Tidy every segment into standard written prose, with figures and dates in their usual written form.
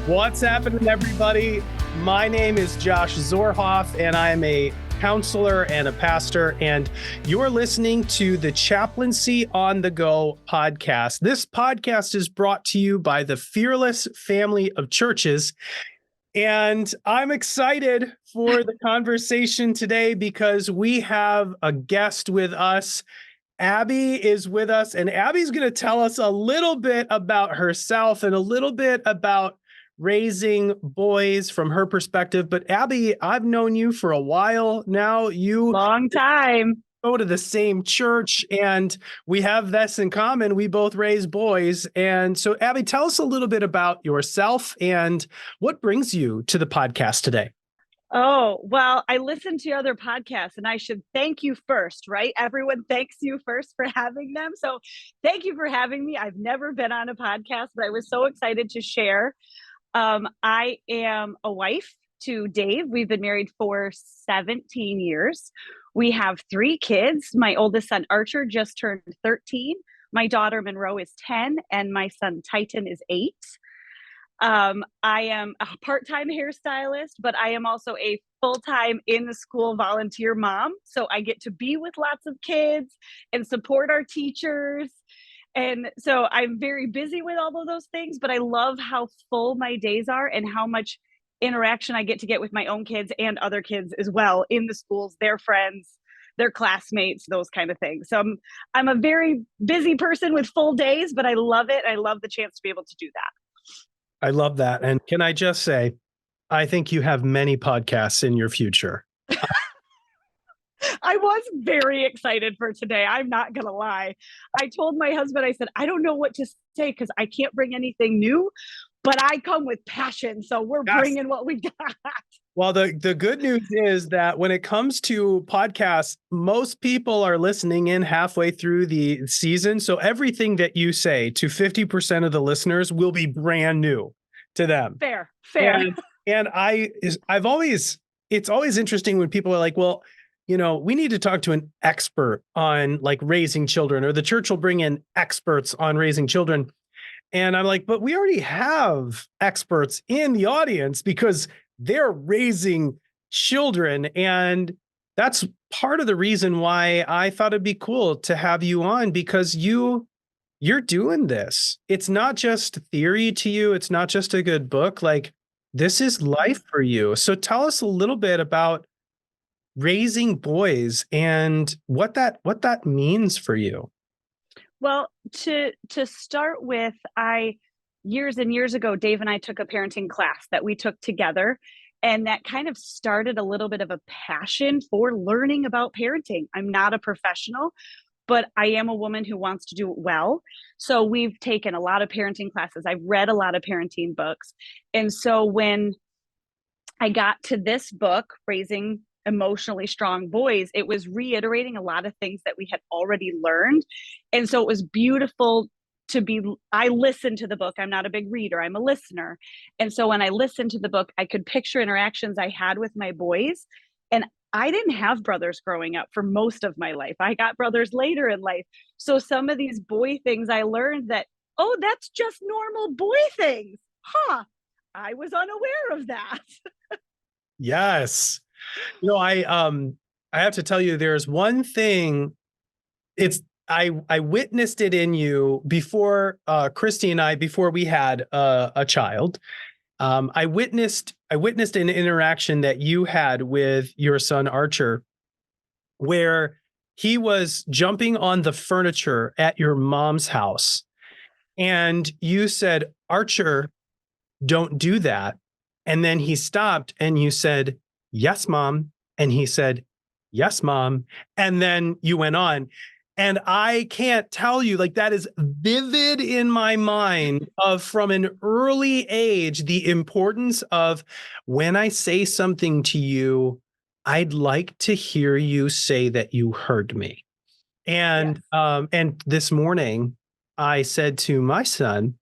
What's happening, everybody? My name is Josh Zorhoff, and I am a counselor and a pastor, and you're listening to the Chaplaincy on the Go podcast. This podcast is brought to you by the Fearless Family of Churches, and I'm excited for the conversation today because we have a guest with us. Abby is with us, and Abby's going to tell us a little bit about herself and a little bit about raising boys from her perspective. But Abby, I've known you for a while now. You long time. Go to the same church, and we have this in common. We both raise boys. And so, Abby, tell us a little bit about yourself and what brings you to the podcast today. Oh, well, I listen to other podcasts and I should thank you first, right? Everyone thanks you first for having them. So thank you for having me. I've never been on a podcast, but I was so excited to share. I am a wife to Dave. We've been married for 17 years. We have 3 kids. My oldest son, Archer, just turned 13. My daughter, Monroe, is 10, and my son, Titan, is 8. I am a part-time hairstylist, but I am also a full-time in-the-school volunteer mom. So I get to be with lots of kids and support our teachers. And so I'm very busy with all of those things, but I love how full my days are and how much interaction I get to get with my own kids and other kids as well in the schools, their friends, their classmates, those kind of things. So I'm a very busy person with full days, but I love it. I love the chance to be able to do that. I love that. And can I just say, I think you have many podcasts in your future. I was very excited for today. I'm not going to lie. I told my husband, I said, I don't know what to say because I can't bring anything new, but I come with passion. So we're bringing what we got. Well, the good news is that when it comes to podcasts, most people are listening in halfway through the season. So everything that you say to 50% of the listeners will be brand new to them. Fair. And it's always interesting when people are like, well, you know, we need to talk to an expert on like raising children, or the church will bring in experts on raising children. And I'm like, but we already have experts in the audience because they're raising children. And that's part of the reason why I thought it'd be cool to have you on, because you're doing this. It's not just theory to you. It's not just a good book. Like, this is life for you. So tell us a little bit about raising boys and what that means for you. Well, to start with, years and years ago, Dave and I took a parenting class that we took together, and that kind of started a little bit of a passion for learning about parenting. I'm not a professional, but I am a woman who wants to do it well. So we've taken a lot of parenting classes. I've read a lot of parenting books. And so when I got to this book, Raising Emotionally Strong Boys, it was reiterating a lot of things that we had already learned. And so it was beautiful I listened to the book. I'm not a big reader. I'm a listener. And so when I listened to the book, I could picture interactions I had with my boys. And I didn't have brothers growing up for most of my life. I got brothers later in life. So some of these boy things I learned that, oh, that's just normal boy things. I was unaware of that. Yes. You know, I have to tell you, there's one thing. I witnessed it in you before Christy and I, before we had a child. I witnessed an interaction that you had with your son Archer, where he was jumping on the furniture at your mom's house, and you said, "Archer, don't do that." And then he stopped, and you said, "Yes, Mom." And he said, "Yes, Mom." And then you went on. And I can't tell you, like, that is vivid in my mind of, from an early age, the importance of, when I say something to you, I'd like to hear you say that you heard me. And, yes. And this morning I said to my son,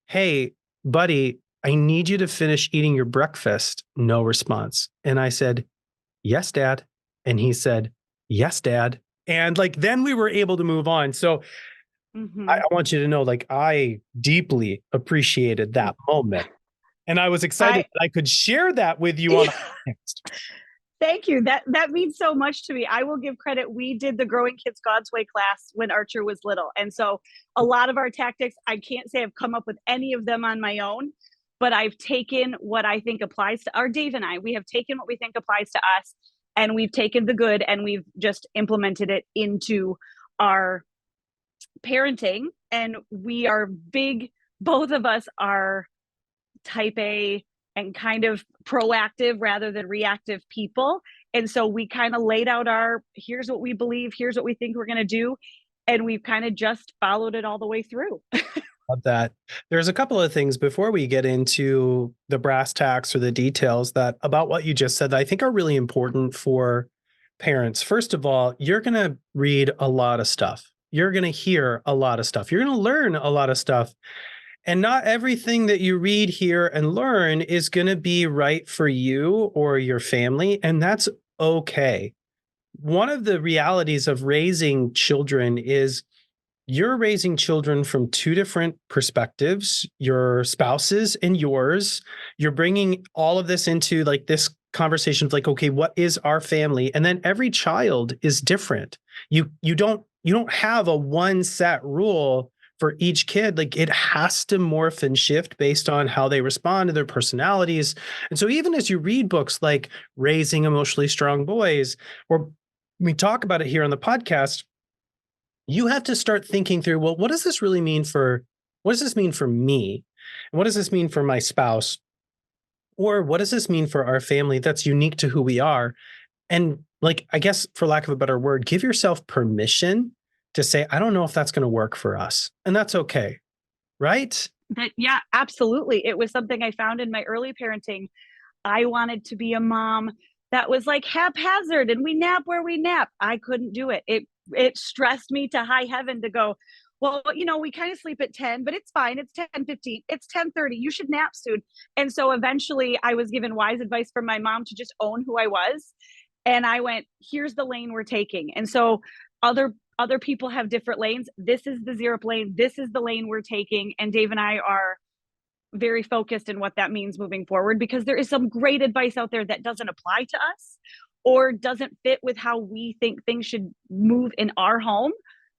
"Hey, buddy, I need you to finish eating your breakfast." No response. And I said, "Yes, Dad." And he said, "Yes, Dad." And like, then we were able to move on. So I want you to know, like, I deeply appreciated that moment. And I was excited I that I could share that with you on a podcast. Thank you. That means so much to me. I will give credit. We did the Growing Kids God's Way class when Archer was little. And so a lot of our tactics, I can't say I've come up with any of them on my own, but I've taken what I think applies to our Dave and I. We have taken what we think applies to us, and we've taken the good and we've just implemented it into our parenting. And we are big, both of us are type A and kind of proactive rather than reactive people. And so we kind of laid out our here's what we believe, here's what we think we're going to do. And we've kind of just followed it all the way through. Love that. There's a couple of things before we get into the brass tacks or the details that about what you just said that I think are really important for parents. First of all, you're going to read a lot of stuff. You're going to hear a lot of stuff. You're going to learn a lot of stuff. And not everything that you read, hear, and learn is going to be right for you or your family. And that's okay. One of the realities of raising children is you're raising children from two different perspectives, your spouse's and yours. You're bringing all of this into like this conversation of like, okay, what is our family? And then every child is different. You don't have a one set rule for each kid. Like it has to morph and shift based on how they respond to their personalities. And so even as you read books like Raising Emotionally Strong Boys, or we talk about it here on the podcast, you have to start thinking through, well, what does this really mean for, what does this mean for me? And what does this mean for my spouse? Or what does this mean for our family that's unique to who we are? And like, I guess for lack of a better word, give yourself permission to say, I don't know if that's going to work for us. And that's okay. Right? Yeah, absolutely. It was something I found in my early parenting. I wanted to be a mom that was like haphazard and we nap where we nap. I couldn't do it. It stressed me to high heaven to go, well, we kind of sleep at 10, but it's fine. It's 10:15. It's 10:30. You should nap soon. And so eventually I was given wise advice from my mom to just own who I was. And I went, here's the lane we're taking. And so other people have different lanes. This is the Zeerip lane. This is the lane we're taking. And Dave and I are very focused in what that means moving forward, because there is some great advice out there that doesn't apply to us or doesn't fit with how we think things should move in our home.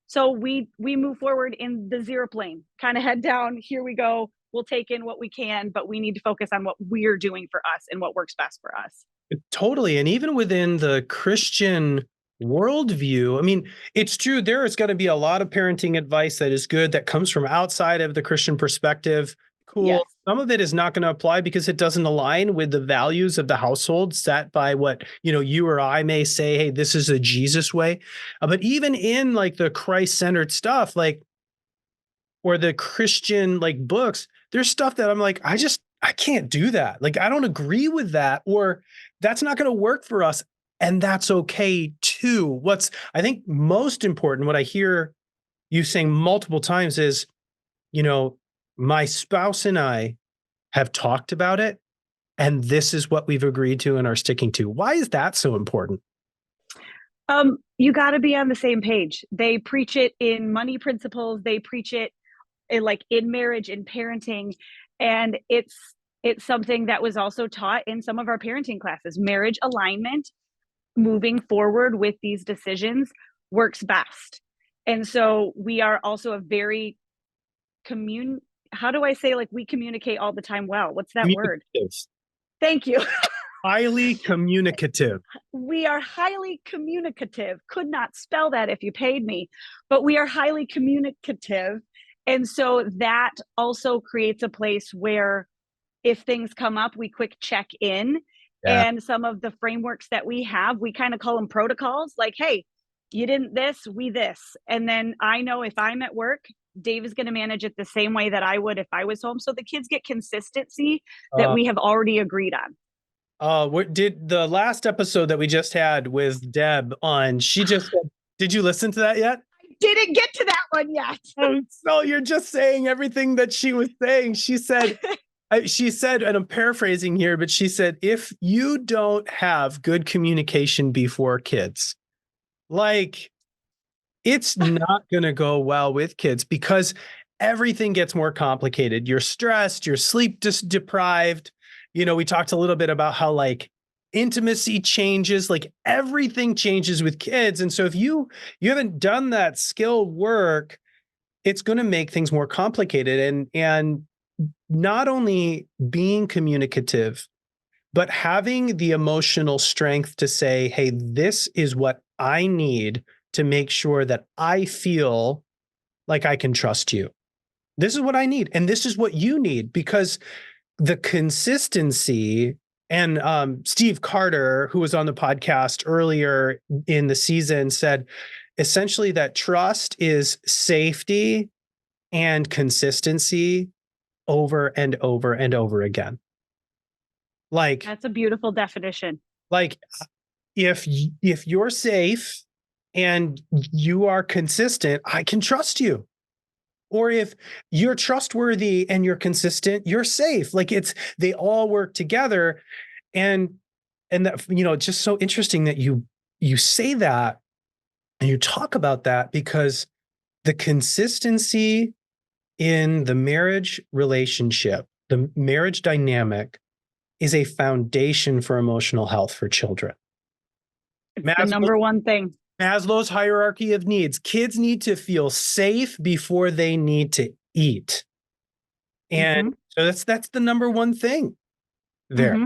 So we move forward in the Zeerip lane, kind of head down, here we go. We'll take in what we can, but we need to focus on what we're doing for us and what works best for us. Totally. And even within the Christian worldview, I mean, it's true. There is going to be a lot of parenting advice that is good that comes from outside of the Christian perspective. Yes. Cool. Some of it is not going to apply because it doesn't align with the values of the household set by what, you or I may say, hey, this is a Jesus way. But even in like the Christ-centered stuff, like, or the Christian like books, there's stuff that I'm like, I can't do that. Like, I don't agree with that, or that's not going to work for us. And that's okay too. What's, I think, most important, what I hear you saying multiple times is, my spouse and I have talked about it, and this is what we've agreed to and are sticking to. Why is that so important? You got to be on the same page. They preach it in money principles. They preach it in marriage and parenting. And it's something that was also taught in some of our parenting classes. Marriage alignment, moving forward with these decisions, works best. And so we are also a very how do I say, like, we communicate all the time well? What's that word? Thank you. Highly communicative. We are highly communicative. Could not spell that if you paid me, but we are highly communicative. And so that also creates a place where if things come up, we quick check in. Yeah. And some of the frameworks that we have, we kind of call them protocols, like, hey, you didn't this, we this. And then I know if I'm at work, Dave is going to manage it the same way that I would if I was home. So the kids get consistency that we have already agreed on. What did the last episode that we just had with Deb on? She just said, did you listen to that yet? I didn't get to that one yet. Oh, so you're just saying everything that she was saying. She said, and I'm paraphrasing here, but she said, if you don't have good communication before kids, like, it's not going to go well with kids, because everything gets more complicated. You're stressed, you're sleep deprived. We talked a little bit about how like intimacy changes, like everything changes with kids. And so if you haven't done that skill work, it's going to make things more complicated. And not only being communicative, but having the emotional strength to say, hey, this is what I need to make sure that I feel like I can trust you. This is what I need. And this is what you need, because the consistency, and Steve Carter, who was on the podcast earlier in the season, said essentially that trust is safety and consistency over and over and over again. Like, That's a beautiful definition. like if you're safe and you are consistent, I can trust you. Or if you're trustworthy and you're consistent, you're safe. Like they all work together. And that, it's just so interesting that you say that and you talk about that, because the consistency in the marriage relationship, the marriage dynamic, is a foundation for emotional health for children. It's the number one thing. Maslow's hierarchy of needs. Kids need to feel safe before they need to eat. And so that's the number one thing there.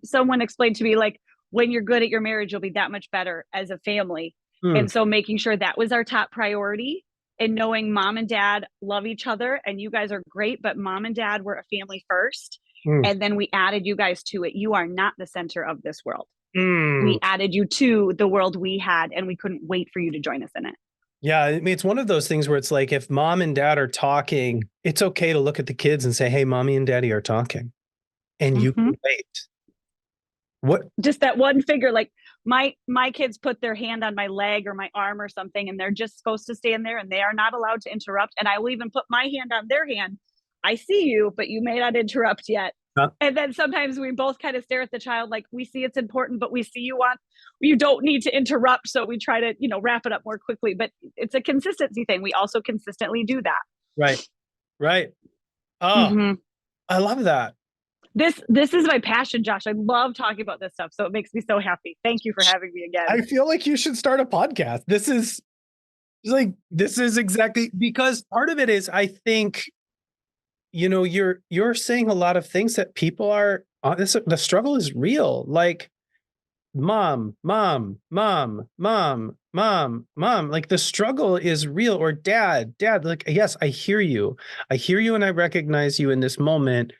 Someone explained to me, like, when you're good at your marriage, you'll be that much better as a family. And so making sure that was our top priority, and knowing mom and dad love each other and you guys are great, but mom and dad were a family first. And then we added you guys to it. You are not the center of this world. We added you to the world we had, and we couldn't wait for you to join us in it. Yeah, I mean, it's one of those things where it's like, if mom and dad are talking, it's okay to look at the kids and say, hey, mommy and daddy are talking. And you can wait. What? Just that one figure, like my kids put their hand on my leg or my arm or something, and they're just supposed to stand there and they are not allowed to interrupt. And I will even put my hand on their hand. I see you, but you may not interrupt yet. And then sometimes we both kind of stare at the child like, we see it's important, but we see you don't need to interrupt. So we try to, wrap it up more quickly. But it's a consistency thing. We also consistently do that. Right. Oh, I love that. This is my passion, Josh. I love talking about this stuff. So it makes me so happy. Thank you for having me again. I feel like you should start a podcast. This is exactly, because part of it is, I think, you're saying a lot of things that people are on. The struggle is real. Like mom, like the struggle is real. Or dad, like, yes, I hear you. And I recognize you in this moment.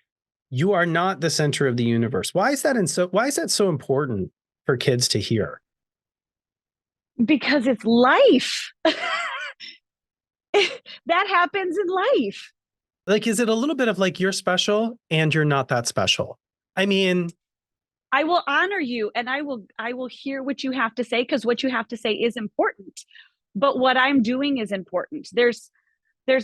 You are not the center of the universe. Why is that so important for kids to hear? Because it's life. That happens in life. Like, is it a little bit of like, you're special and you're not that special? I mean, I will honor you and I will hear what you have to say, because what you have to say is important. But what I'm doing is important. There's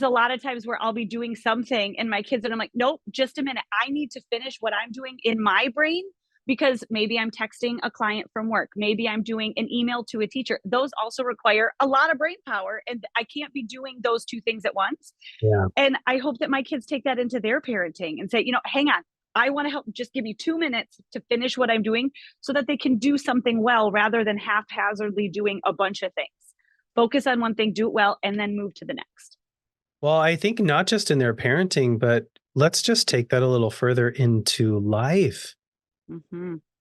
a lot of times where I'll be doing something and my kids, and I'm like, nope, just a minute. I need to finish what I'm doing in my brain, because maybe I'm texting a client from work. Maybe I'm doing an email to a teacher. Those also require a lot of brain power, and I can't be doing those two things at once. Yeah. And I hope that my kids take that into their parenting and say, hang on, I want to help. Just give me 2 minutes to finish what I'm doing, so that they can do something well, rather than haphazardly doing a bunch of things. Focus on one thing, do it well, and then move to the next. Well, I think not just in their parenting, but let's just take that a little further into life.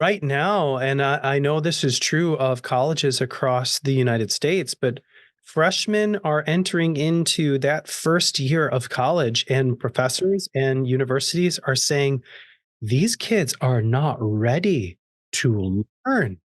Right now, and I know this is true of colleges across the United States, but freshmen are entering into that first year of college, and professors and universities are saying these kids are not ready to learn,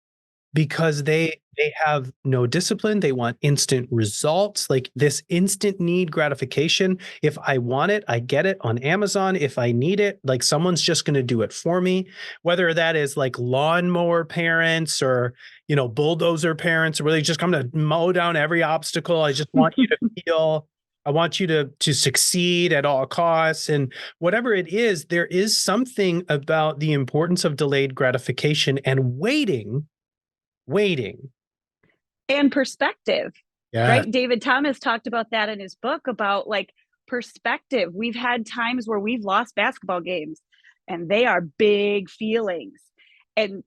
because they have no discipline. They want instant results, like this instant need gratification. If I want it, I get it on Amazon. If I need it, like someone's just going to do it for me, whether that is like lawnmower parents or, bulldozer parents, where they just come to mow down every obstacle. I just want you to I want you to succeed at all costs. And whatever it is, there is something about the importance of delayed gratification and waiting and perspective. Yeah. Right. David Thomas talked about that in his book, about like perspective. We've had times where we've lost basketball games and they are big feelings. And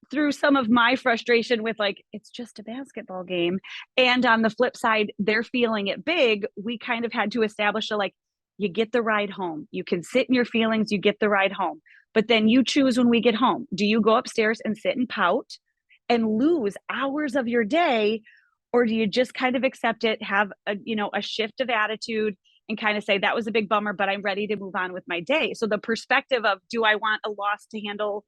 through some of my frustration with like, it's just a basketball game. And on the flip side, they're feeling it big. We kind of had to establish a like, you get the ride home. You can sit in your feelings, you get the ride home. But then you choose when we get home. Do you go upstairs and sit and pout and lose hours of your day? Or do you just kind of accept it, have a shift of attitude and kind of say that was a big bummer, but I'm ready to move on with my day. So the perspective of, do I want a loss to handle,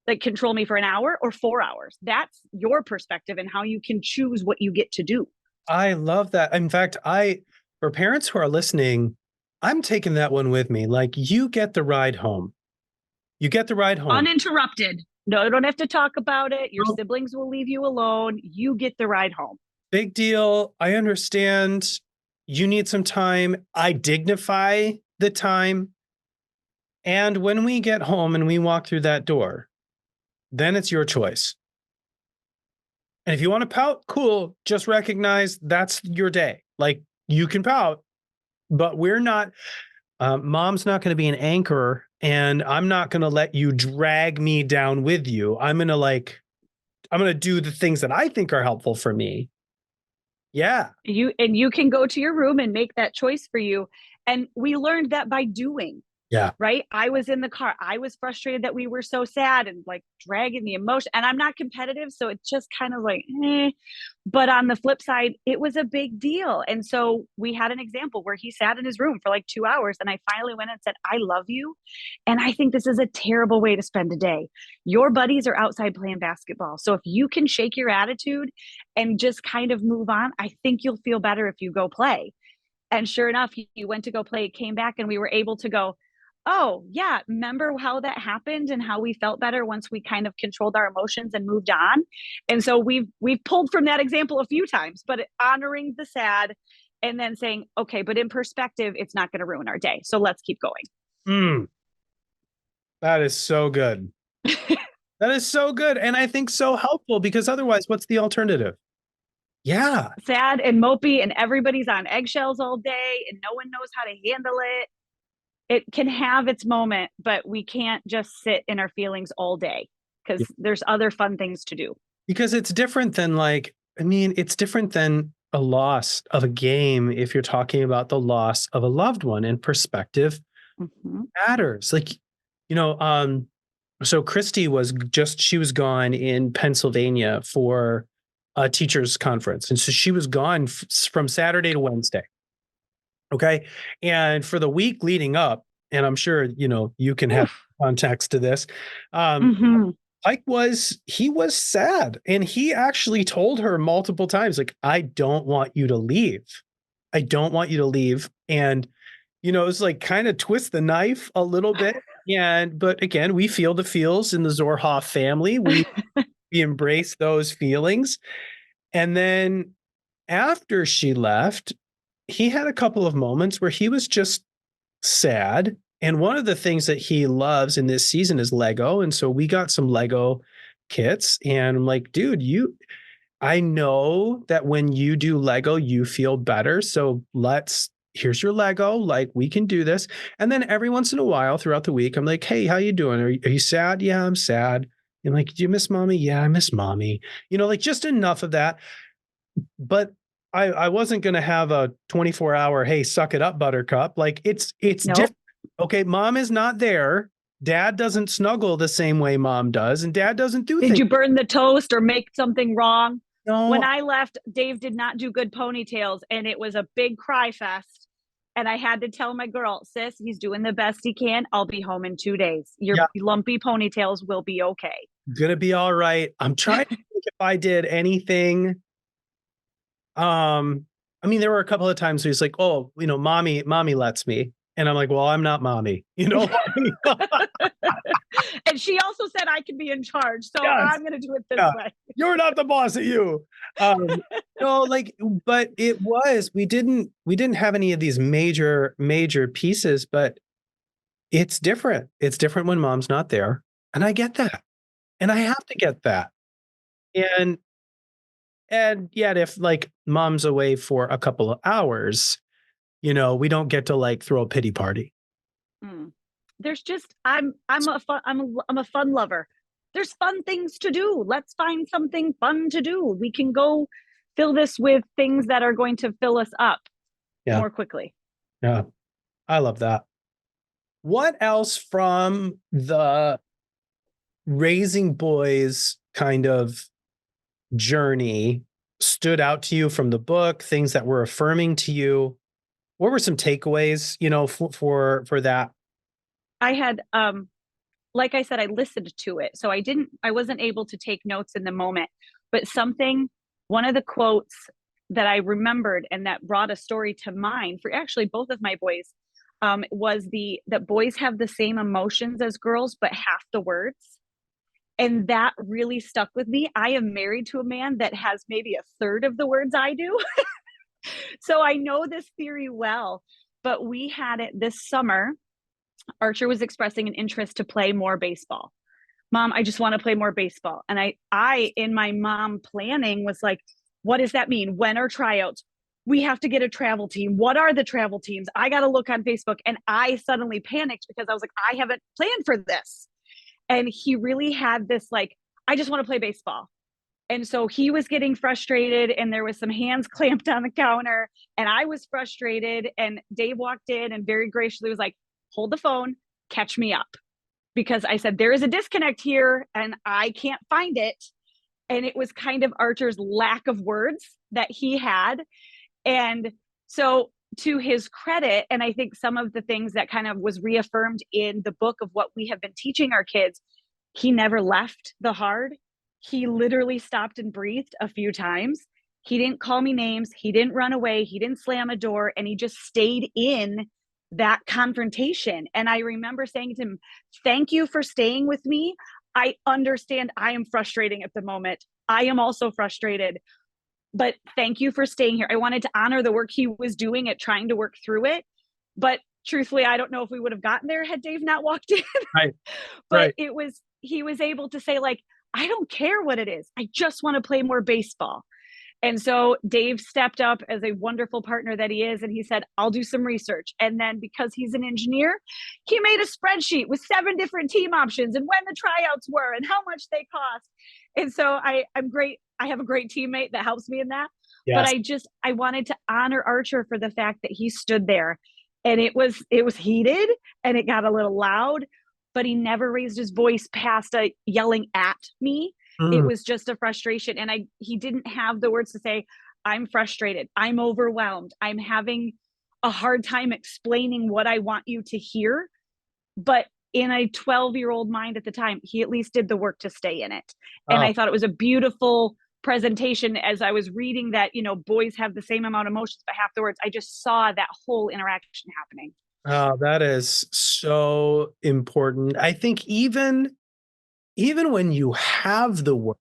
like control me for an hour or 4 hours? That's your perspective and how you can choose what you get to do. I love that. In fact, for parents who are listening, I'm taking that one with me. Like, you get the ride home. You get the ride home. Uninterrupted. No, you don't have to talk about it. Your No. siblings will leave you alone. You get the ride home. Big deal. I understand you need some time. I dignify the time. And when we get home and we walk through that door, then it's your choice. And if you want to pout, cool. Just recognize that's your day. Like, you can pout, but we're not, mom's not going to be an anchor, and I'm not going to let you drag me down with you. I'm going to do the things that I think are helpful for me. Yeah. You can go to your room and make that choice for you. And we learned that by doing. Yeah. Right. I was in the car. I was frustrated that we were so sad and like dragging the emotion. And I'm not competitive. So it's just kind of like, eh. But on the flip side, it was a big deal. And so we had an example where he sat in his room for like 2 hours. And I finally went and said, I love you. And I think this is a terrible way to spend a day. Your buddies are outside playing basketball. So if you can shake your attitude and just kind of move on, I think you'll feel better if you go play. And sure enough, he went to go play, came back, and we were able to go, oh yeah, remember how that happened and how we felt better once we kind of controlled our emotions and moved on. And so we've pulled from that example a few times, but honoring the sad and then saying, okay, but in perspective, it's not going to ruin our day, so let's keep going. That is so good. That is so good, and I think so helpful, because otherwise, what's the alternative? Yeah. Sad and mopey and everybody's on eggshells all day and no one knows how to handle it. It can have its moment, but we can't just sit in our feelings all day, because there's other fun things to do. Because it's different than it's different than a loss of a game if you're talking about the loss of a loved one, and perspective matters. Like, so Christy she was gone in Pennsylvania for a teacher's conference. And so she was gone from Saturday to Wednesday. Okay. And for the week leading up, and I'm sure, you can have context to this. Pike he was sad, and he actually told her multiple times, like, I don't want you to leave. I don't want you to leave. And, it's like kind of twist the knife a little bit. But again, we feel the feels in the Zorhoff family. We embrace those feelings. And then after she left, he had a couple of moments where he was just sad. And one of the things that he loves in this season is Lego. And so we got some Lego kits, and I'm like, dude, I know that when you do Lego, you feel better. So here's your Lego. Like, we can do this. And then every once in a while throughout the week, I'm like, hey, how you doing? Are you sad? Yeah, I'm sad. And like, do you miss mommy? Yeah, I miss mommy. Like, just enough of that. But I wasn't going to have a 24-hour, hey, suck it up, buttercup. Like, it's Nope. different. Okay, mom is not there. Dad doesn't snuggle the same way mom does, and dad doesn't do things. Did you burn the toast or make something wrong? No. When I left, Dave did not do good ponytails, and it was a big cry fest. And I had to tell my girl, sis, he's doing the best he can. I'll be home in 2 days. Your lumpy ponytails will be okay. Gonna be all right. I'm trying to think if I did anything. There were a couple of times where he's like, oh, mommy lets me. And I'm like, well, I'm not mommy, And she also said I can be in charge. So I'm going to do it this way. You're not the boss of you. But we didn't have any of these major pieces, but it's different. It's different when mom's not there. And I get that. And I have to get that. And yet if like mom's away for a couple of hours, we don't get to like throw a pity party. Mm. There's just I'm a fun lover. There's fun things to do. Let's find something fun to do. We can go fill this with things that are going to fill us up Yeah. more quickly. Yeah. I love that. What else from the raising boys kind of journey stood out to you from the book, things that were affirming to you? What were some takeaways, for that? I had like I said, I listened to it. So I wasn't able to take notes in the moment, but one of the quotes that I remembered and that brought a story to mind for actually both of my boys, was that boys have the same emotions as girls, but half the words. And that really stuck with me. I am married to a man that has maybe a third of the words I do. So I know this theory well, but we had it this summer. Archer was expressing an interest to play more baseball. Mom, I just want to play more baseball. And I in my mom planning was like, what does that mean? When are tryouts? We have to get a travel team. What are the travel teams? I got to look on Facebook. And I suddenly panicked because I was like, I haven't planned for this. And he really had this, like, I just want to play baseball. And so he was getting frustrated and there was some hands clamped on the counter and I was frustrated. And Dave walked in and very graciously was like, hold the phone, catch me up. Because I said, there is a disconnect here and I can't find it. And it was kind of Archer's lack of words that he had. And so to his credit, and I think some of the things that kind of was reaffirmed in the book of what we have been teaching our kids, he never left the hard. He literally stopped and breathed a few times. He didn't call me names. He didn't run away. He didn't slam a door. And he just stayed in that confrontation. And I remember saying to him, thank you for staying with me. I understand I am frustrating at the moment. I am also frustrated, but thank you for staying here. I wanted to honor the work he was doing at trying to work through it. But truthfully, I don't know if we would have gotten there had Dave not walked in. Right. But Right. he was able to say, like, I don't care what it is. I just want to play more baseball. And so Dave stepped up as a wonderful partner that he is. And he said, I'll do some research. And then because he's an engineer, he made a spreadsheet with 7 different team options and when the tryouts were and how much they cost. And so I'm great. I have a great teammate that helps me in that. But Yes. I wanted to honor Archer for the fact that he stood there and it was heated and it got a little loud, but he never raised his voice past a yelling at me. It Mm. was just a frustration. And he didn't have the words to say, I'm frustrated. I'm overwhelmed. I'm having a hard time explaining what I want you to hear. But in a 12-year-old mind at the time, he at least did the work to stay in it. And Oh, I thought it was a beautiful presentation as I was reading that, boys have the same amount of emotions, but half the words. I just saw that whole interaction happening. oh, that is so important. I think even when you have the word,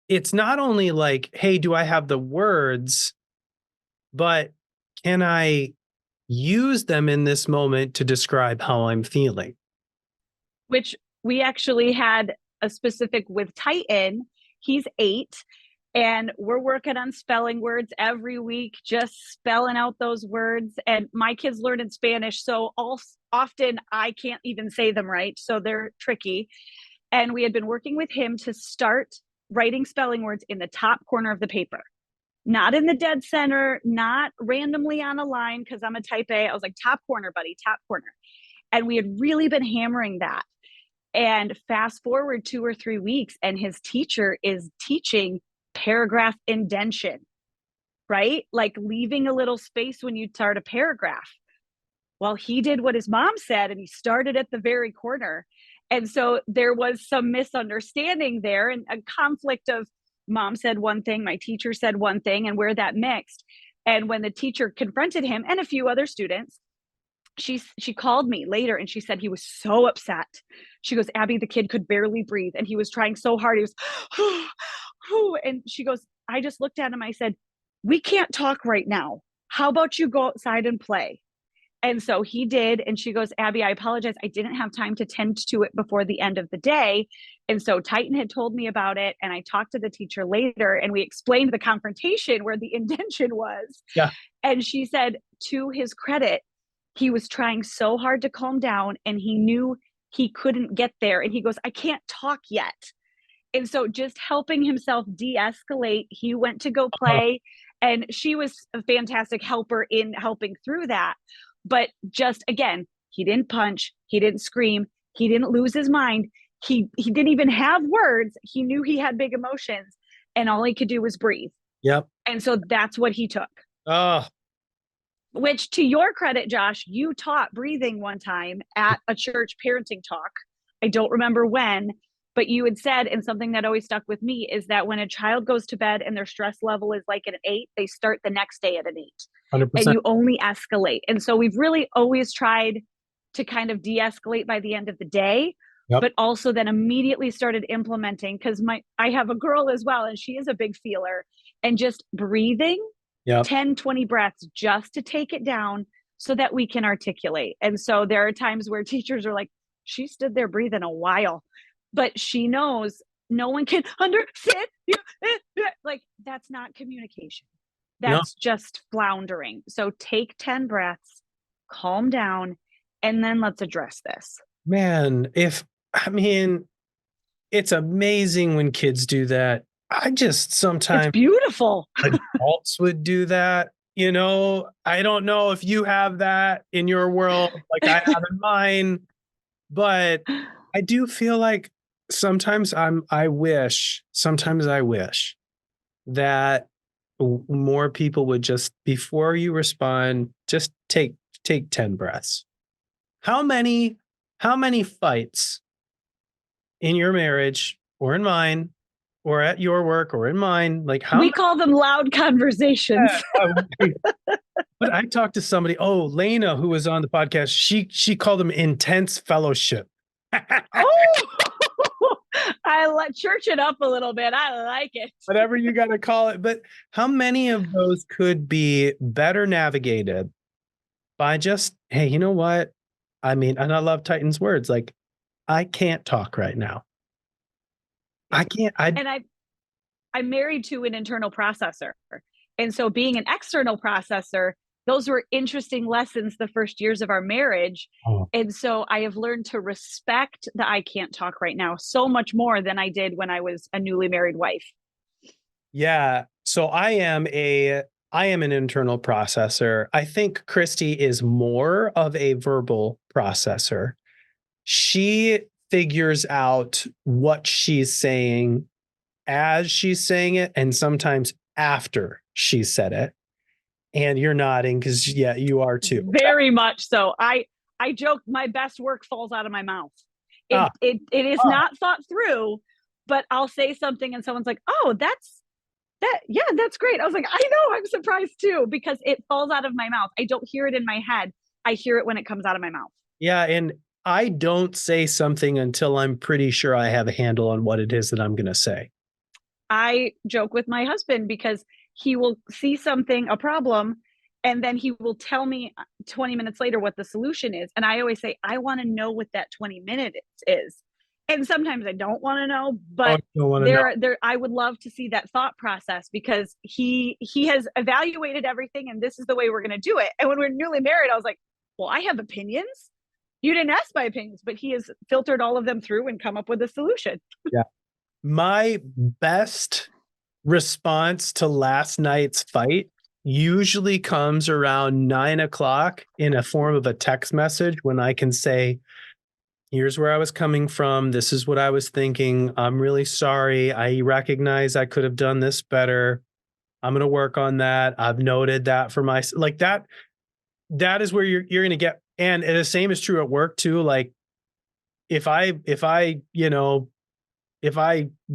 it's not only like, hey, do I have the words, but can I use them in this moment to describe how I'm feeling? Which we actually had a specific with Titan. He's 8 and we're working on spelling words every week, just spelling out those words. And my kids learn in Spanish, so often I can't even say them right. So they're tricky. And we had been working with him to start writing spelling words in the top corner of the paper, not in the dead center, not randomly on a line, because I'm a type A. I was like, top corner, buddy, top corner. And we had really been hammering that. And fast forward 2 or 3 weeks, and his teacher is teaching paragraph indentation, right? Like leaving a little space when you start a paragraph. Well, he did what his mom said, and he started at the very corner. And so there was some misunderstanding there and a conflict of mom said one thing, my teacher said one thing, and where that mixed. And when the teacher confronted him and a few other students, she called me later and she said he was so upset. She goes, Abby, the kid could barely breathe and he was trying so hard. He was, and she goes, I just looked at him. I said, we can't talk right now. How about you go outside and play? And so he did. And she goes, Abby, I apologize. I didn't have time to tend to it before the end of the day. And so Titan had told me about it. And I talked to the teacher later and we explained the confrontation where the indention was. Yeah. And she said, to his credit, he was trying so hard to calm down and he knew he couldn't get there. And he goes, I can't talk yet. And so just helping himself de-escalate, he went to go Oh, play, and she was a fantastic helper in helping through that. But just again, he didn't punch, he didn't scream, he didn't lose his mind. He didn't even have words. He knew he had big emotions, and all he could do was breathe. yep. And so that's what he took. Oh, Which, to your credit, Josh, you taught breathing one time at a church parenting talk. I don't remember when, but you had said, and something that always stuck with me is that when a child goes to bed and their stress level is like an 8, they start the next day at an 8, and 100%. you only escalate. And so we've really always tried to kind of de-escalate by the end of the day, Yep. but also then immediately started implementing, because I have a girl as well, and she is a big feeler, and just breathing Yep. 10, 20 breaths just to take it down so that we can articulate. And so there are times where teachers are like, she stood there breathing a while, but she knows no one can understand you. Like, that's not communication. No, That's just floundering. So take 10 breaths, calm down, and then let's address this. man, it's amazing when kids do that. I just It's sometimes beautiful. adults would do that. I don't know if you have that in your world like I have in mine, but I do feel like sometimes I wish that more people would just, before you respond, just take 10 breaths. How many fights in your marriage or in mine or at your work or in mine, like how We call them loud conversations. but I talked to somebody, Lena, who was on the podcast, she called them intense fellowship. Oh, I let church it up a little bit. I like it. Whatever you got to call it. But how many of those could be better navigated by just, hey, you know what? And I love Titan's words, like, I can't talk right now. I can't. And I'm married to an internal processor. And so being an external processor, those were interesting lessons the first years of our marriage. Oh. And so I have learned to respect the I can't talk right now so much more than I did when I was a newly married wife. Yeah. So I am an internal processor. I think Christy is more of a verbal processor. She figures out what she's saying as she's saying it, and sometimes after she said it. And you're nodding because, yeah, you are too. Very much so. I joke my best work falls out of my mouth. It is not thought through, but I'll say something and someone's like, oh, that's great. I was like, I know, I'm surprised too, because it falls out of my mouth. I don't hear it in my head. I hear it when it comes out of my mouth. Yeah. And I don't say something until I'm pretty sure I have a handle on what it is that I'm going to say. I joke with my husband because he will see something, a problem, and then he will tell me 20 minutes later what the solution is. And I always say, I want to know what that 20 minutes is. And sometimes I don't want to know, but I would love to see that thought process, because he has evaluated everything and this is the way we're going to do it. And when we're newly married, I was like, well, I have opinions. You didn't ask my opinions, but he has filtered all of them through and come up with a solution. Yeah. My best response to last night's fight usually comes around 9 o'clock in a form of a text message, when I can say, here's where I was coming from. This is what I was thinking. I'm really sorry. I recognize I could have done this better. I'm going to work on that. I've noted that for my, like that is where you're going to get. And the same is true at work too. Like if I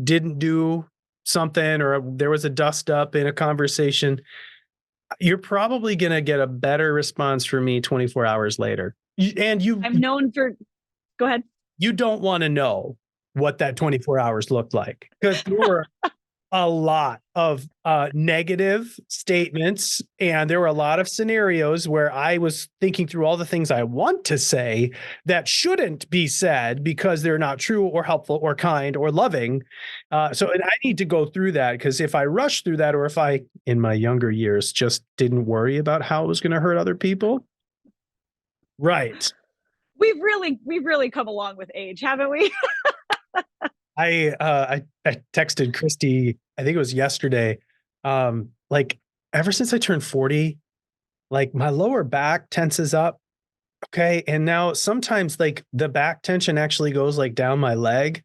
didn't do something, or there was a dust up in a conversation, you're probably going to get a better response from me 24 hours later. I'm known for, go ahead. You don't want to know what that 24 hours looked like, because you're a lot of negative statements. And there were a lot of scenarios where I was thinking through all the things I want to say that shouldn't be said because they're not true or helpful or kind or loving. And I need to go through that because if I rush through that, or if I, in my younger years, just didn't worry about how it was going to hurt other people. Right. We've really come along with age, haven't we? I texted Christy, I think it was yesterday. Like ever since I turned 40, like my lower back tenses up. Okay. And now sometimes like the back tension actually goes like down my leg.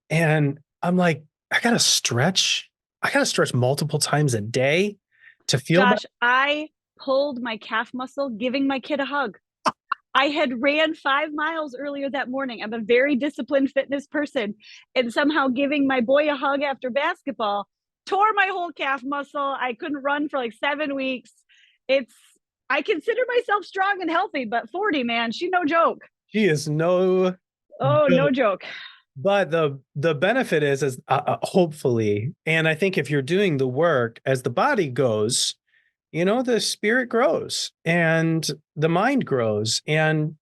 And I'm like, I gotta stretch. I gotta stretch multiple times a day to feel better. Josh, I pulled my calf muscle giving my kid a hug. I had ran 5 miles earlier that morning. I'm a very disciplined fitness person. And somehow giving my boy a hug after basketball tore my whole calf muscle. I couldn't run for like 7 weeks. It's, I consider myself strong and healthy, but 40, man, she no joke. She is no Oh, no joke. joke. But the benefit is hopefully, and I think if you're doing the work as the body goes, the spirit grows and the mind grows. And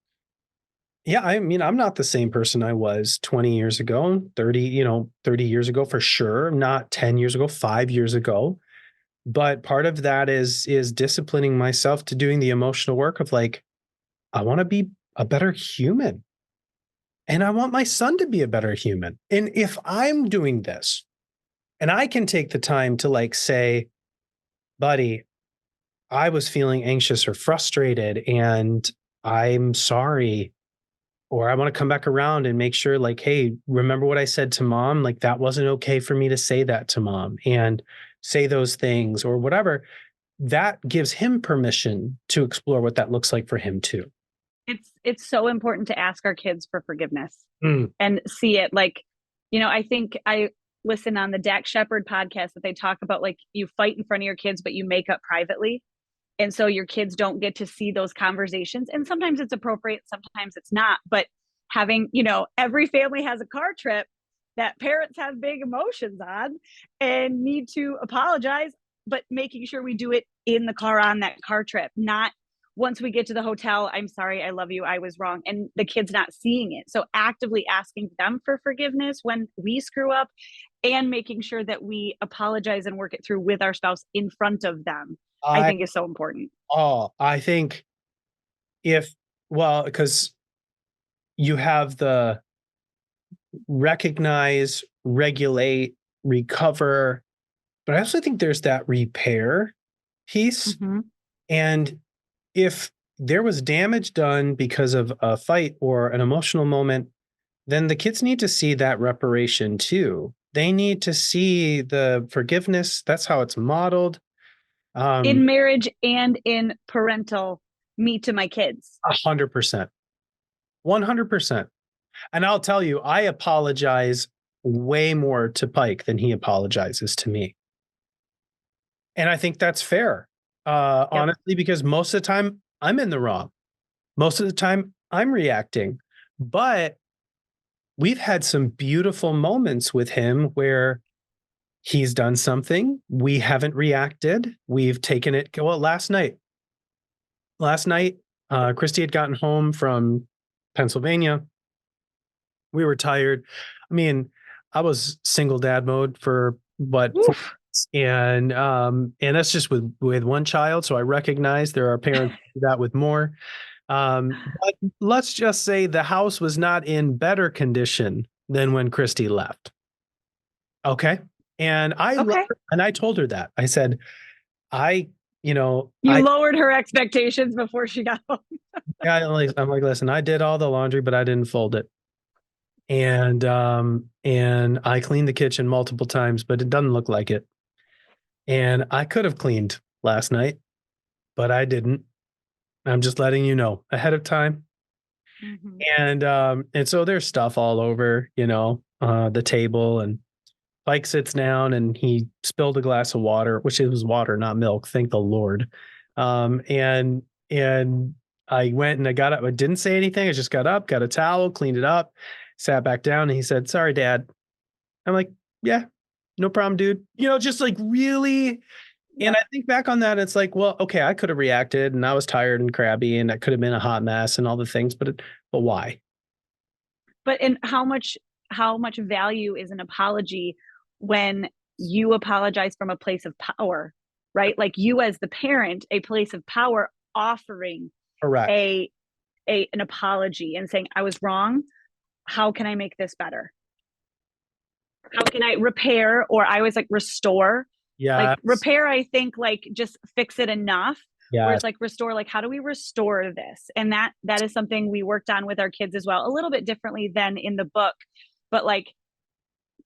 yeah, I mean, I'm not the same person I was 20 years ago, 30 years ago for sure, not 10 years ago, 5 years ago. But part of that is disciplining myself to doing the emotional work of like, I want to be a better human. And I want my son to be a better human. And if I'm doing this and I can take the time to like say, buddy, I was feeling anxious or frustrated and I'm sorry. Or I want to come back around and make sure, like, hey, remember what I said to mom? Like, that wasn't okay for me to say that to mom and say those things or whatever. That gives him permission to explore what that looks like for him too. It's so important to ask our kids for forgiveness Mm. and see it. Like, I think I listen on the Dak Shepard podcast that they talk about like you fight in front of your kids, but you make up privately. And so your kids don't get to see those conversations. And sometimes it's appropriate, sometimes it's not. But having, every family has a car trip that parents have big emotions on and need to apologize, but making sure we do it in the car on that car trip, not once we get to the hotel, I'm sorry, I love you, I was wrong, and the kid's not seeing it. So actively asking them for forgiveness when we screw up and making sure that we apologize and work it through with our spouse in front of them, I I think is so important. I think if because you have the recognize, regulate, recover, but I also think there's that repair piece. Mm-hmm. And if there was damage done because of a fight or an emotional moment, then the kids need to see that reparation too. They need to see the forgiveness. That's how it's modeled. In marriage and in parental me to my kids. 100%. 100%. And I'll tell you, I apologize way more to Pike than he apologizes to me. And I think that's fair, Yep. honestly, because most of the time I'm in the wrong. Most of the time I'm reacting. But we've had some beautiful moments with him where he's done something, we haven't reacted, we've taken it. Well, last night, Christy had gotten home from Pennsylvania. We were tired. I mean, I was single dad mode for what, 4 Oof. months, and that's just with one child. So I recognize there are parents who do that with more. But let's just say the house was not in better condition than when Christy left. Okay. And I love Okay. her, and I told her that. I said, I, You lowered her expectations before she got home. I'm like, listen, I did all the laundry, but I didn't fold it. And I cleaned the kitchen multiple times, but it doesn't look like it. And I could have cleaned last night, but I didn't. I'm just letting you know ahead of time. Mm-hmm. And so there's stuff all over, the table, and Mike sits down and he spilled a glass of water, which it was water, not milk. Thank the Lord. And I went and I got up. I didn't say anything. I just got up, got a towel, cleaned it up, sat back down, and he said, "Sorry, Dad." I'm like, "Yeah." no problem, dude. Just like really. And Yep. I think back on that, it's like, well, okay, I could have reacted and I was tired and crabby and that could have been a hot mess and all the things, but why? But in how much value is an apology when you apologize from a place of power, right? Like you as the parent, a place of power offering Correct. a an apology and saying, I was wrong. How can I make this better? How can I repair? Or I always like restore. Like Yes. repair, I think like just fix it enough. Whereas Yes. like restore, like how do we restore this? And that is something we worked on with our kids as well, a little bit differently than in the book. But like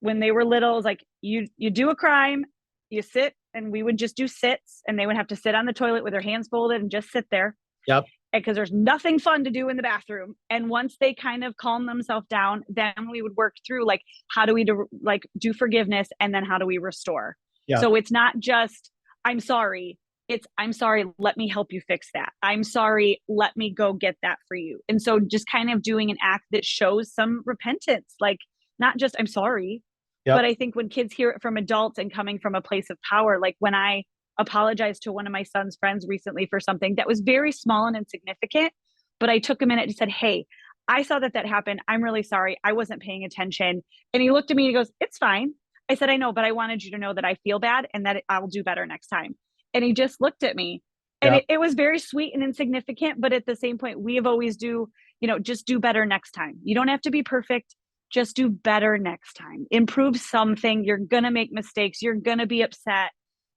when they were little, it was like you do a crime, you sit, and we would just do sits, and they would have to sit on the toilet with their hands folded and just sit there Yep. because there's nothing fun to do in the bathroom. And once they kind of calm themselves down, then we would work through like how do we do forgiveness, and then how do we restore. Yep. So it's not just I'm sorry, it's I'm sorry, let me help you fix that. I'm sorry, let me go get that for you. And so just kind of doing an act that shows some repentance, like not just I'm sorry, but Yep. I think when kids hear it from adults and coming from a place of power, like when I apologized to one of my son's friends recently for something that was very small and insignificant, but I took a minute and said, hey, I saw that happened. I'm really sorry. I wasn't paying attention. And he looked at me and he goes, it's fine. I said, I know, but I wanted you to know that I feel bad and that I'll do better next time. And he just looked at me, and Yep. it was very sweet and insignificant. But at the same point, we have always just do better next time. You don't have to be perfect. Just do better next time. Improve something. You're going to make mistakes. You're going to be upset.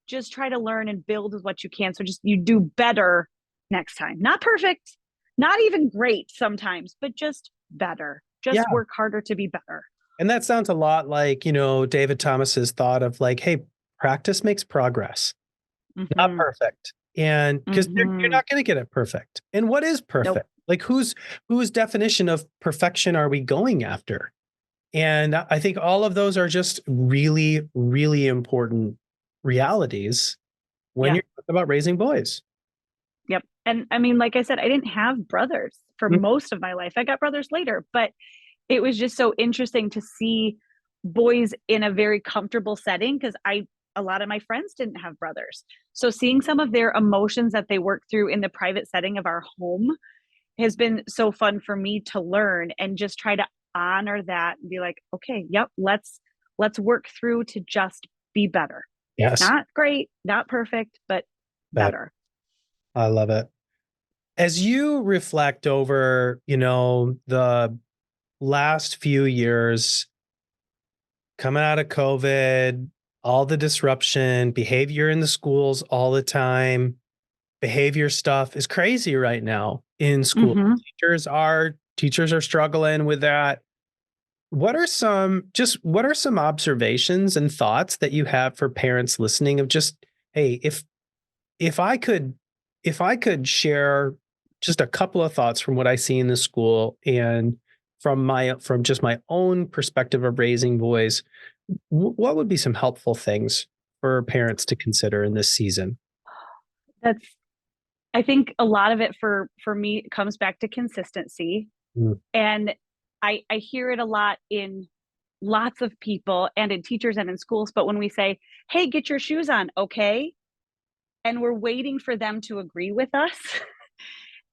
Just try to learn and build with what you can. So just you do better next time. Not perfect, not even great sometimes, but just better. Yeah. Just work harder to be better. And that sounds a lot like, David Thomas's thought of like, hey, practice makes progress. Not Mm-hmm. perfect. And because you're Mm-hmm. not going to get it perfect. And what is Nope. perfect? Like whose definition of perfection are we going after? And I think all of those are just really, really important realities when Yeah. you're talking about raising boys. Yep. And I mean, like I said, I didn't have brothers for Mm. most of my life. I got brothers later, but it was just so interesting to see boys in a very comfortable setting because a lot of my friends didn't have brothers. So seeing some of their emotions that they work through in the private setting of our home has been so fun for me to learn and just try to honor that and be like, okay, yep, let's work through to just be better. Yes, Not great, not perfect, but that better. I love it. As you reflect over, the last few years coming out of COVID, all the disruption, behavior in the schools all the time, behavior stuff is crazy right now in school. Mm-hmm. Teachers are struggling with that. What are some observations and thoughts that you have for parents listening of just, hey, if I could share just a couple of thoughts from what I see in the school and from just my own perspective of raising boys, what would be some helpful things for parents to consider in this season? That's I think a lot of it for me comes back to consistency. Mm. And I hear it a lot in lots of people and in teachers and in schools. But when we say, hey, get your shoes on, okay? And we're waiting for them to agree with us.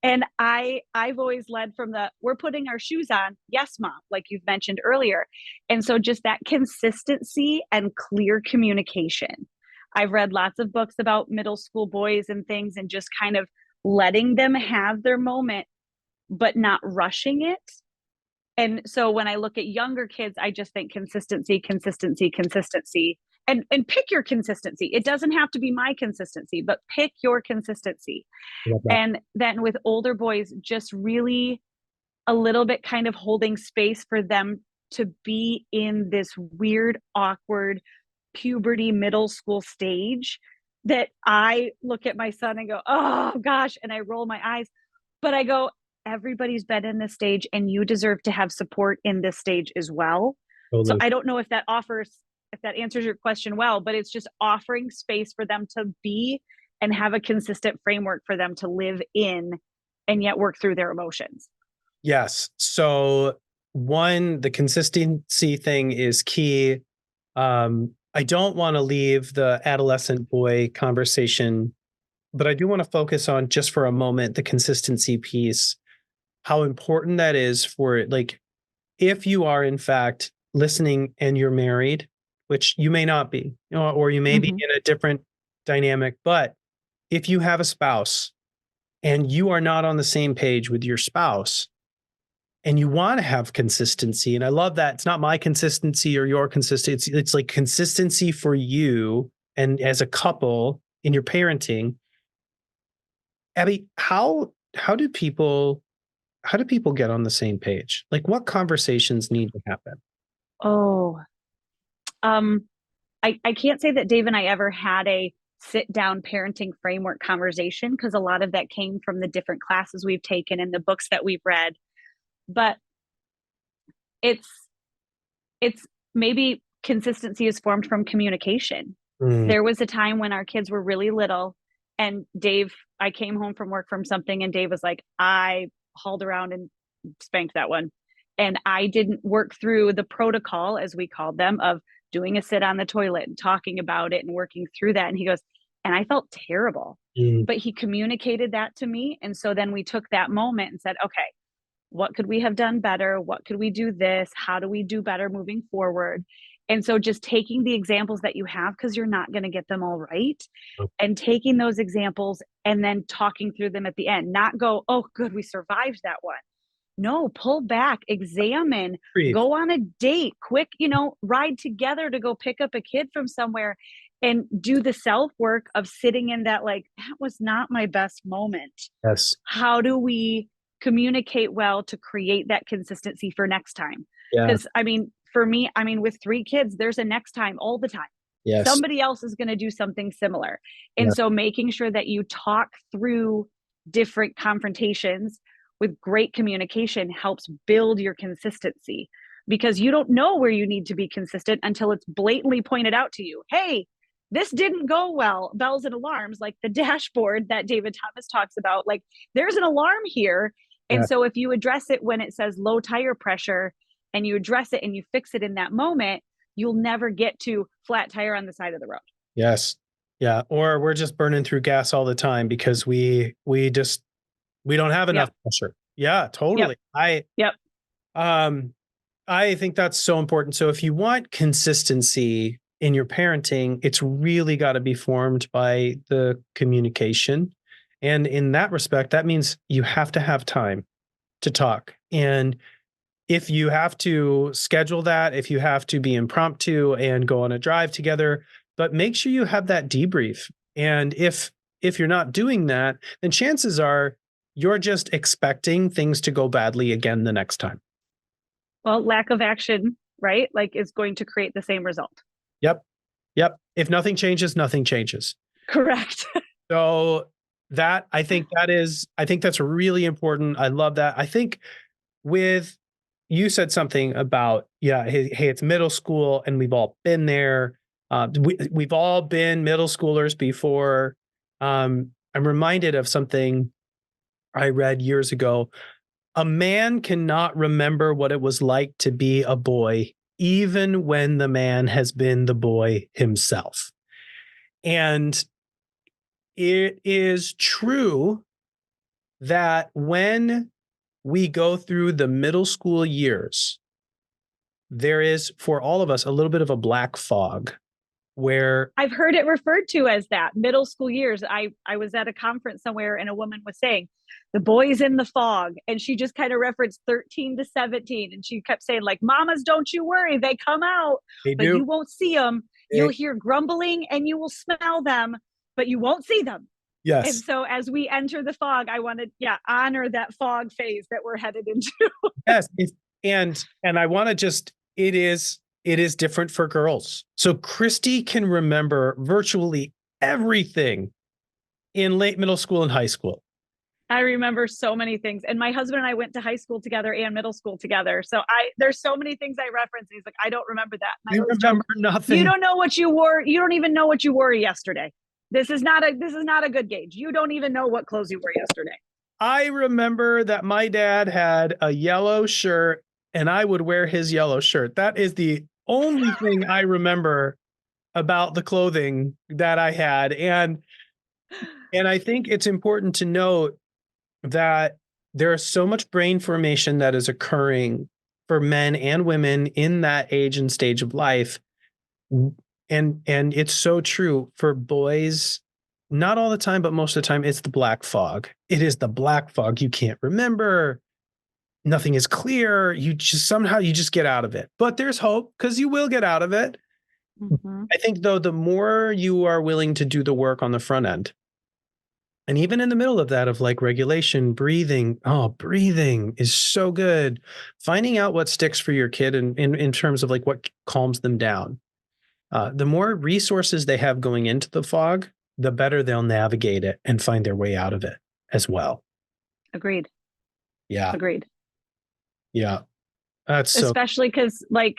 And I've always led from the we're putting our shoes on, yes, mom, like you've mentioned earlier. And so just that consistency and clear communication. I've read lots of books about middle school boys and things and just kind of letting them have their moment, but not rushing it. And so when I look at younger kids, I just think consistency, consistency, consistency. And pick your consistency. It doesn't have to be my consistency, but pick your consistency. Love that. And then with older boys, just really a little bit kind of holding space for them to be in this weird, awkward puberty middle school stage that I look at my son and go, oh gosh, and I roll my eyes. But I go, everybody's been in this stage and you deserve to have support in this stage as well. So Totally. I don't know if that answers your question well, but it's just offering space for them to be and have a consistent framework for them to live in and yet work through their emotions. Yes. So one, the consistency thing is key. I don't want to leave the adolescent boy conversation, but I do want to focus on just for a moment the consistency piece, how important that is for like if you are in fact listening and you're married, which you may not be, or you may be Mhm. in a different dynamic, but if you have a spouse and you are not on the same page with your spouse and you want to have consistency, and I love that it's not my consistency or your consistency, it's like consistency for you and as a couple in your parenting. Abby, how do people get on the same page? Like what conversations need to happen? Oh, um, I can't say that Dave and I ever had a sit down parenting framework conversation because a lot of that came from the different classes we've taken and the books that we've read. But it's it's maybe consistency is formed from communication. Mm, There was a time when our kids were really little and Dave, I came home from work from something and Dave was like, I hauled around and spanked that one. And I didn't work through the protocol, as we called them, of doing a sit on the toilet and talking about it and working through that. And he goes, and I felt terrible. mm, But he communicated that to me. And so then we took that moment and said, okay, what could we have done better? What could we do this? How do we do better moving forward? And so just taking the examples that you have, because you're not going to get them all right, oh, and taking those examples and then talking through them at the end, not go, oh, good, we survived that one. No, pull back, examine, breathe. go on a date, quick, ride together to go pick up a kid from somewhere and do the self work of sitting in that, like, that was not my best moment. Yes. How do we communicate well to create that consistency for next time? Yeah. Because I mean, for me, I mean, with 3 kids, there's a next time all the time. Yes. Somebody else is going to do something similar. Yeah. And so making sure that you talk through different confrontations with great communication helps build your consistency because you don't know where you need to be consistent until it's blatantly pointed out to you. Hey, this didn't go well. Bells and alarms, like the dashboard that David Thomas talks about, like there's an alarm here. And Yeah. so if you address it when it says low tire pressure and you address it and you fix it in that moment, you'll never get to flat tire on the side of the road. Yes. Yeah. Or we're just burning through gas all the time because we don't have enough Yep. pressure. Yeah, Yep. totally. Yep. Um I think that's so important. So if you want consistency in your parenting, it's really got to be formed by the communication. And in that respect, that means you have to have time to talk. And if you have to schedule that, if you have to be impromptu and go on a drive together, but make sure you have that debrief. And if you're not doing that, then chances are you're just expecting things to go badly again the next time. Well, lack of action, right? Like is going to create the same result. Yep. Yep. If nothing changes, nothing changes. Correct. So that I think that's really important. I love that. I think with you said something about, yeah, hey, it's middle school and we've all been there. We've all been middle schoolers before. I'm reminded of something I read years ago. A man cannot remember what it was like to be a boy, even when the man has been the boy himself. And it is true that when we go through the middle school years, there is for all of us a little bit of a black fog where I've heard it referred to as that middle school years. I was at a conference somewhere and a woman was saying the boys in the fog and she just kind of referenced 13 to 17 and she kept saying like mamas don't you worry they come out they but do. you won't see them. You'll They, hear grumbling and you will smell them but you won't see them. And yes, so as we enter the fog I want to honor that fog phase that we're headed into. yes, and I want to just it is different for girls. So Christy can remember virtually everything in late middle school and high school. I remember so many things. And my husband and I went to high school together and middle school together. So there's so many things I reference. And he's like, I don't remember that. And I You always joke, remember you nothing. don't know what you wore. You don't even know what you wore yesterday. This is not a good gauge. You don't even know what clothes you wore yesterday. I remember that my dad had a yellow shirt and I would wear his yellow shirt. That is the only thing I remember about the clothing that I had. And I think it's important to note that there's so much brain formation that is occurring for men and women in that age and stage of life. And it's so true for boys, not all the time, but most of the time, it's the black fog. It is the black fog. You can't remember. Nothing is clear. You just somehow you just get out of it. But there's hope because you will get out of it. Mhm. I think though, the more you are willing to do the work on the front end, and even in the middle of that, of like regulation, breathing, oh, breathing is so good. Finding out what sticks for your kid in terms of like what calms them down. The more resources they have going into the fog, the better they'll navigate it and find their way out of it as well. Agreed. Yeah. Agreed. Yeah. That's so, Especially because, like,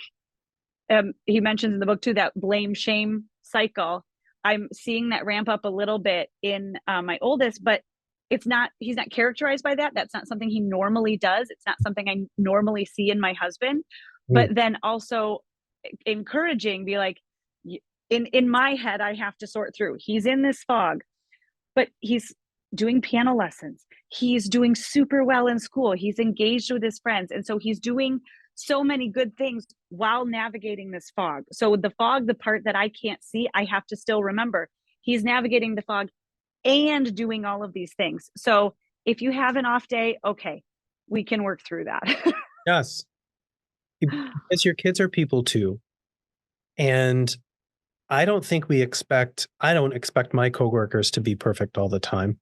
he mentions in the book too, that blame shame cycle. I'm seeing that ramp up a little bit in my oldest, but he's not characterized by that. That's not something he normally does. It's not something I normally see in my husband. mm, But then also encouraging, be like, in my head, I have to sort through. He's in this fog, but he's doing piano lessons. He's doing super well in school. He's engaged with his friends. And so he's doing so many good things while navigating this fog. So the fog, the part that I can't see, I have to still remember he's navigating the fog and doing all of these things. So if you have an off day, okay, we can work through that. yes. Because your kids are people too. And I don't expect my coworkers to be perfect all the time.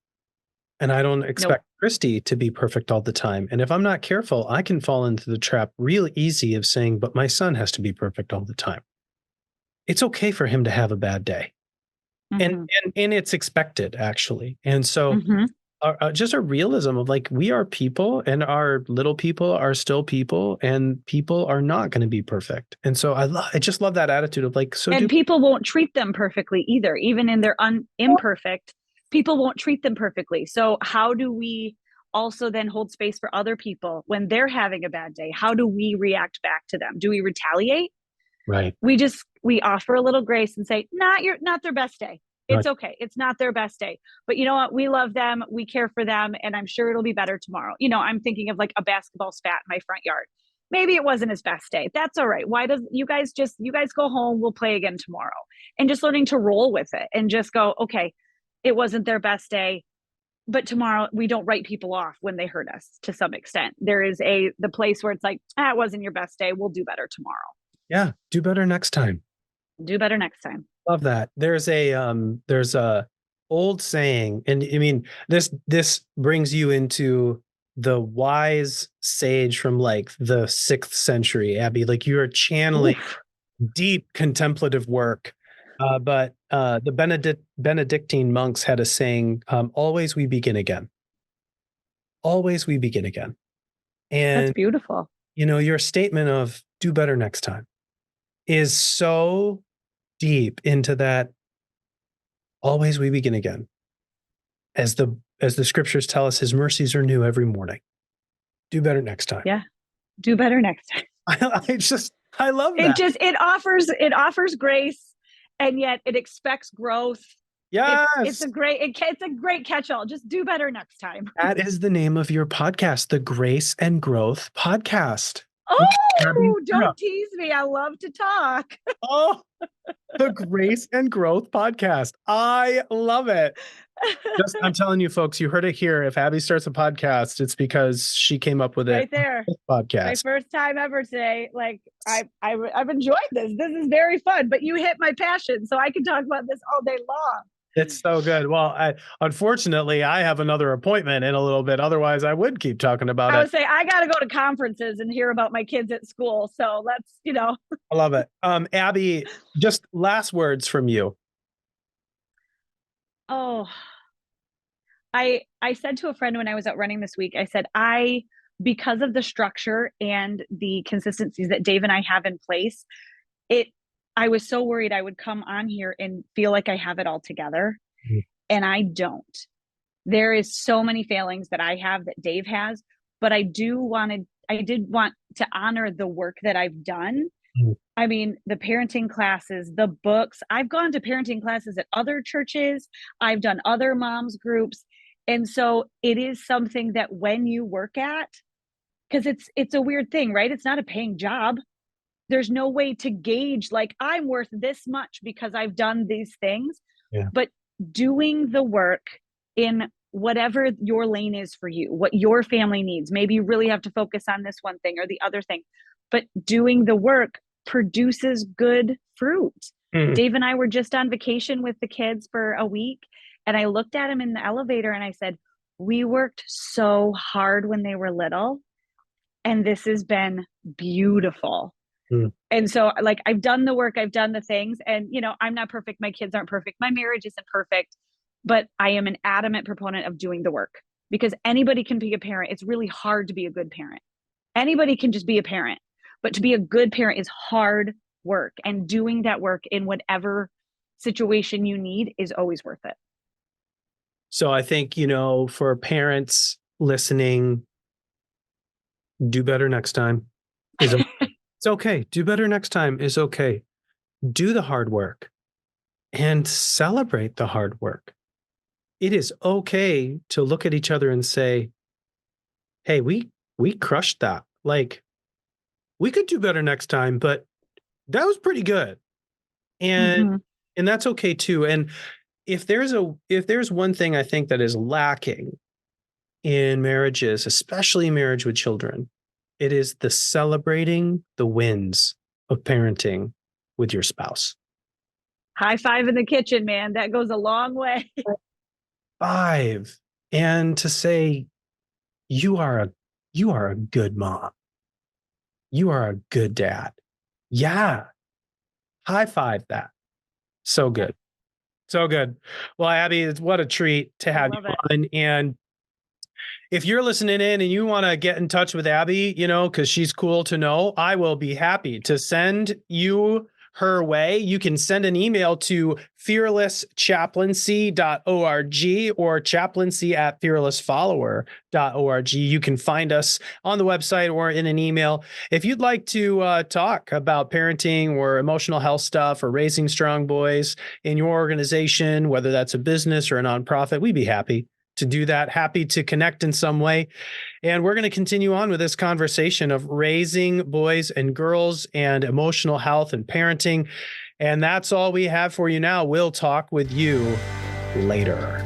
And I don't Nope. expect Christy to be perfect all the time. And if I'm not careful, I can fall into the trap real easy of saying, but my son has to be perfect all the time. It's okay for him to have a bad day. And Mm-hmm. and it's expected actually. And so Mm-hmm. just a realism of like we are people and our little people are still people and people are not going to be perfect. And so I just love that attitude of like so do And people won't treat them perfectly either, even in their imperfect. People won't treat them perfectly. So how do we also then hold space for other people when they're having a bad day? How do we react back to them? Do we retaliate? right. We offer a little grace and say, not their best day. Right. It's okay. It's not their best day. But you know what? We love them. We care for them. And I'm sure it'll be better tomorrow. I'm thinking of like a basketball spat in my front yard. Maybe it wasn't his best day. That's all right. Why does you guys go home? We'll play again tomorrow. And just learning to roll with it and just go, okay, it wasn't their best day. But tomorrow we don't write people off when they hurt us to some extent. There is the place where it's like, it wasn't your best day. We'll do better tomorrow. Yeah, do better next time. Do better next time. Love that. There's a old saying, and I mean this brings you into the wise sage from like the 6th century, Abby. Like you are channeling Oof. deep contemplative work. But the Benedictine monks had a saying, always we begin again. Always we begin again. That's And beautiful. your statement of do better next time is so deep into that always we begin again. As the scriptures tell us, his mercies are new every morning. Do better next time. Yeah. Do better next time. I love that. It offers grace, and yet it expects growth. Yes. It's a great catch-all. Just do better next time. That is the name of your podcast, the Grace and Growth Podcast. Oh, don't tease me. I love to talk. Oh, the Grace and Growth Podcast. I love it. I'm telling you, folks, you heard it here. If Abby starts a podcast, it's because she came up with it. Right there. Podcast. My first time ever today. Like I've enjoyed this. This is very fun. But you hit my passion, so I can talk about this all day long. It's so good. Well, unfortunately, I have another appointment in a little bit. Otherwise, I would keep talking about it. I would say I got to go to conferences and hear about my kids at school. So let's. I love it. Abby, just last words from you. Oh, I said to a friend when I was out running this week, I said, because of the structure and the consistencies that Dave and I have in place, I was so worried I would come on here and feel like I have it all together. Mm-hmm. And I don't. There is so many failings that I have that Dave has, but I did want to honor the work that I've done Mm. I mean, the parenting classes, the books. I've gone to parenting classes at other churches. I've done other moms groups. And so it is something that when you work at, because it's a weird thing, right? It's not a paying job. There's no way to gauge like I'm worth this much because I've done these things. Yeah. But doing the work in whatever your lane is for you, what your family needs, maybe you really have to focus on this one thing or the other thing, but doing the work produces good fruit. Mm. Dave and I were just on vacation with the kids for a week, and I looked at him in the elevator and I said, we worked so hard when they were little, and this has been beautiful. Mm. And so, like, I've done the work, I've done the things, and, you know, I'm not perfect. My kids aren't perfect. My marriage isn't perfect, but I am an adamant proponent of doing the work because anybody can be a parent. It's really hard to be a good parent. Anybody can just be a parent, but to be a good parent is hard work, and doing that work in whatever situation you need is always worth it. So I think, for parents listening, do better next time is it's okay. Do better next time is okay. Do the hard work and celebrate the hard work. It is okay to look at each other and say, "Hey, we crushed that. Like, we could do better next time, but that was pretty good." And Mm-hmm. and that's okay too. And if there's one thing I think that is lacking in marriages, especially marriage with children, it is the celebrating the wins of parenting with your spouse. High five in the kitchen, man. That goes a long way. 5, and to say, "You are a good mom. You are a good dad." Yeah, high five that. So good. So good. Well, Abby, what a treat to I have love you it. on. And if you're listening in and you want to get in touch with Abby, because she's cool to know, I will be happy to send you her way. You can send an email to fearlesschaplaincy.org or chaplaincy@fearlessfollower.org. You can find us on the website or in an email. If you'd like to talk about parenting or emotional health stuff or raising strong boys in your organization, whether that's a business or a nonprofit, we'd be happy to do that. Happy to connect in some way. And we're going to continue on with this conversation of raising boys and girls and emotional health and parenting. And that's all we have for you now. We'll talk with you later.